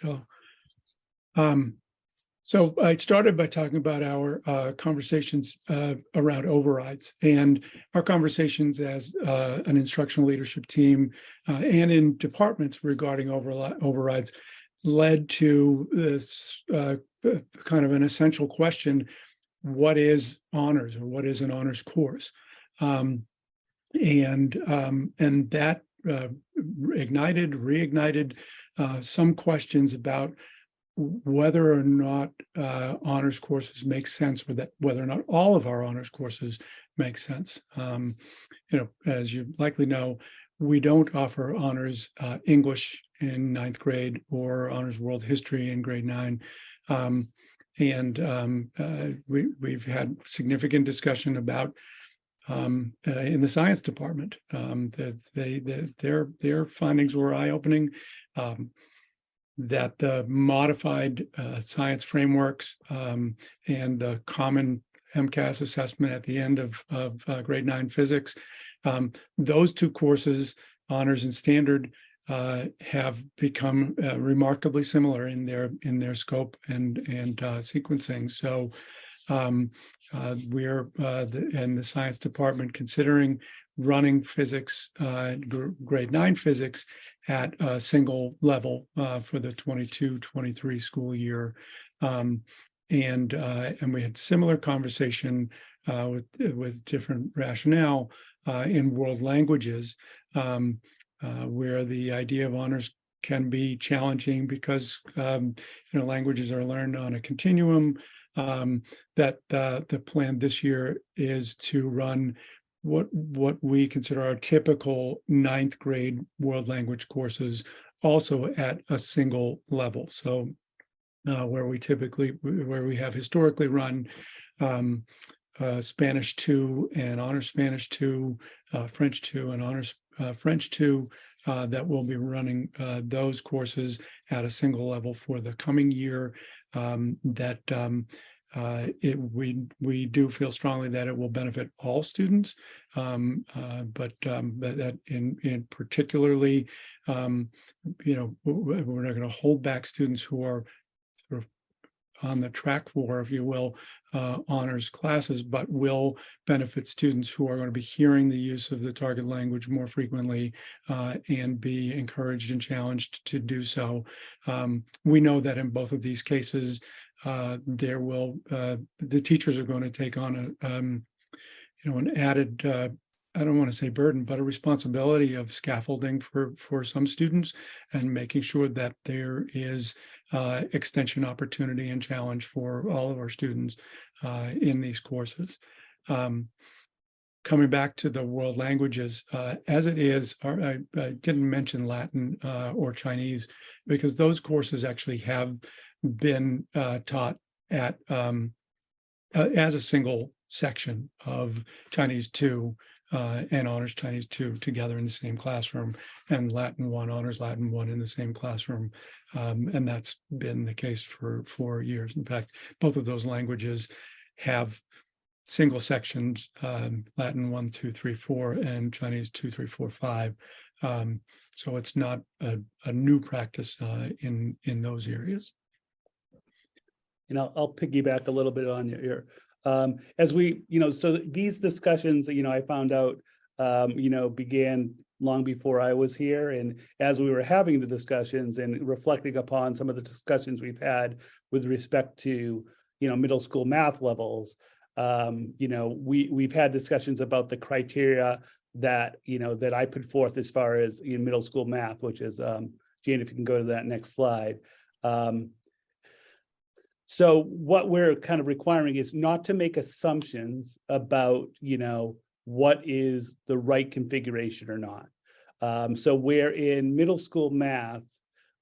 Bill. So I started by talking about our conversations around overrides, and our conversations as an instructional leadership team and in departments regarding overrides led to this kind of an essential question: what is honors, or what is an honors course? And that reignited some questions about whether or not honors courses make sense, or that whether or not all of our honors courses make sense. As you likely know, we don't offer honors English in 9th grade or honors world history in grade 9. We've had significant discussion about in the science department that their findings were eye-opening. That the modified science frameworks and the common MCAS assessment at the end of grade 9 physics, those two courses, honors and standard, have become remarkably similar in their scope and sequencing. So we're in the science department considering running physics, grade 9 physics, at a single level for the 22-23 school year. And we had similar conversation with different rationale in world languages, where the idea of honors can be challenging because languages are learned on a continuum. That the plan this year is to run what we consider our typical 9th grade world language courses also at a single level. So where we have historically run Spanish 2 and honors Spanish 2, French 2 and honors French 2, that we'll be running those courses at a single level for the coming year. We do feel strongly that it will benefit all students, but that in particularly, we're not going to hold back students who are sort of on the track for, if you will, honors classes, but will benefit students who are going to be hearing the use of the target language more frequently and be encouraged and challenged to do so. We know that in both of these cases, the teachers are going to take on an added, I don't want to say burden, but a responsibility of scaffolding for some students, and making sure that there is extension opportunity and challenge for all of our students in these courses. Coming back to the world languages, as it is, I didn't mention Latin or Chinese, because those courses actually have been taught at as a single section of Chinese 2 and honors Chinese 2 together in the same classroom, and Latin 1, honors Latin 1 in the same classroom. And that's been the case for years. In fact, both of those languages have single sections, Latin 1, 2, 3, 4, and Chinese 2, 3, 4, 5. So it's not a new practice in those areas. I'll piggyback a little bit on your as we, so these discussions, I found out, began long before I was here. And as we were having the discussions and reflecting upon some of the discussions we've had with respect to, middle school math levels, we've had discussions about the criteria that, that I put forth as far as middle school math, which is, Jane, if you can go to that next slide. So what we're kind of requiring is not to make assumptions about, what is the right configuration or not. So where in middle school math,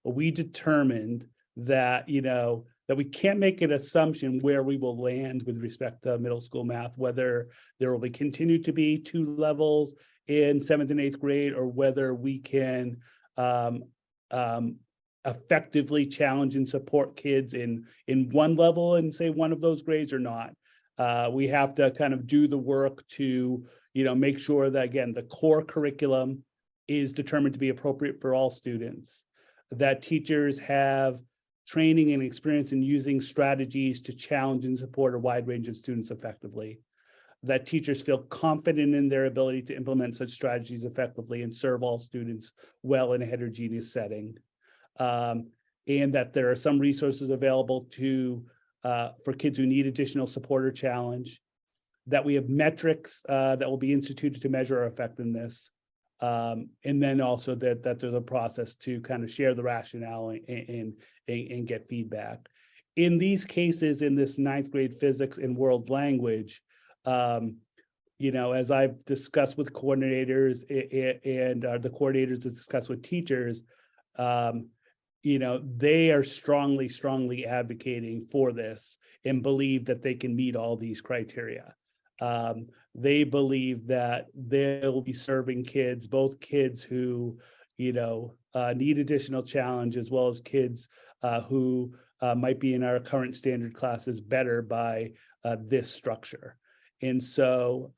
we determined that, that we can't make an assumption where we will land with respect to middle school math, whether there will continue to be 2 levels in 7th and 8th grade, or whether we can effectively challenge and support kids in one level and say one of those grades or not. We have to kind of do the work to, make sure that, again, the core curriculum is determined to be appropriate for all students. that teachers have training and experience in using strategies to challenge and support a wide range of students effectively, that teachers feel confident in their ability to implement such strategies effectively and serve all students well in a heterogeneous setting, and that there are some resources available for kids who need additional support or challenge, that we have metrics that will be instituted to measure our effectiveness, and then also that there's a process to kind of share the rationale and get feedback. In these cases, in this 9th grade physics and world language, as I've discussed with coordinators and the coordinators discussed with teachers, they are strongly advocating for this and believe that they can meet all these criteria. They believe that they'll be serving kids, both kids who, need additional challenge, as well as kids who might be in our current standard classes better by this structure. And so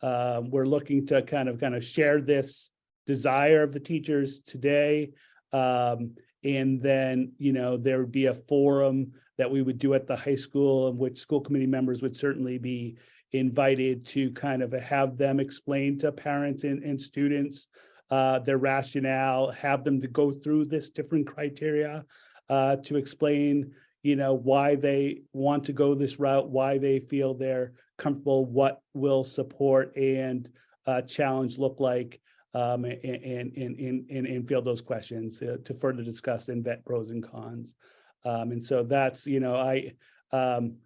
we're looking to kind of share this desire of the teachers today. And then, there would be a forum that we would do at the high school, in which school committee members would certainly be invited to kind of have them explain to parents and students their rationale, have them to go through this different criteria to explain, why they want to go this route, why they feel they're comfortable, what will support and challenge look like, and field those questions to further discuss and vet pros and cons. And so that's,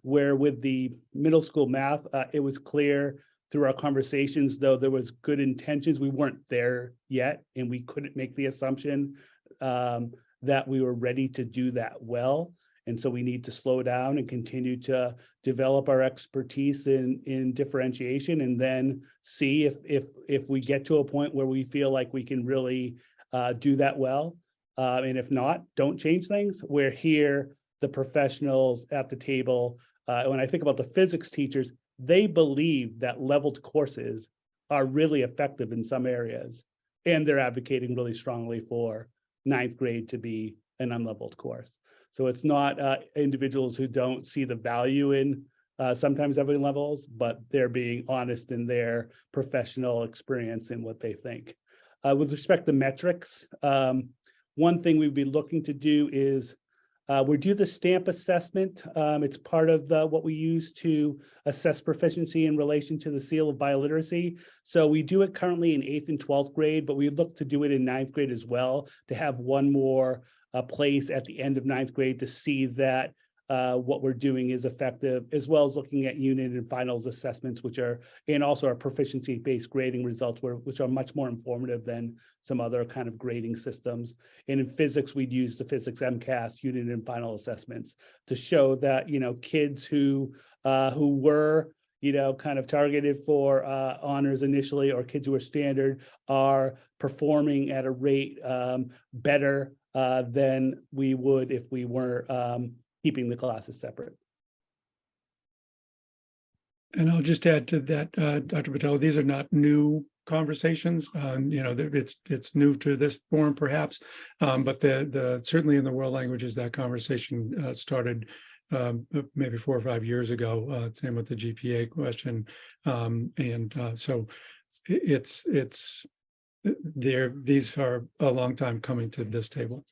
where with the middle school math, it was clear through our conversations, though there was good intentions, we weren't there yet, and we couldn't make the assumption that we were ready to do that well. And so we need to slow down and continue to develop our expertise in differentiation, and then see if we get to a point where we feel like we can really do that well. And if not, don't change things. We're here, the professionals at the table. When I think about the physics teachers, they believe that leveled courses are really effective in some areas, and they're advocating really strongly for 9th grade to be an unleveled course. So it's not individuals who don't see the value in sometimes having levels, but they're being honest in their professional experience and what they think. With respect to metrics, one thing we'd be looking to do is we do the STAMP assessment. It's part of what we use to assess proficiency in relation to the seal of bioliteracy. So we do it currently in 8th and 12th grade, but we look to do it in 9th grade as well, to have one more place at the end of 9th grade to see that what we're doing is effective, as well as looking at unit and finals assessments, and also our proficiency-based grading results, which are much more informative than some other kind of grading systems. And in physics, we'd use the physics MCAS unit and final assessments to show that, kids who were, kind of targeted for honors initially, or kids who are standard, are performing at a rate better than we would if we were keeping the classes separate. And I'll just add to that, Dr. Patel, these are not new conversations. It's new to this forum perhaps, but certainly in the world languages, that conversation started maybe 4 or 5 years ago. Same with the GPA question, so it's there. These are a long time coming to this table.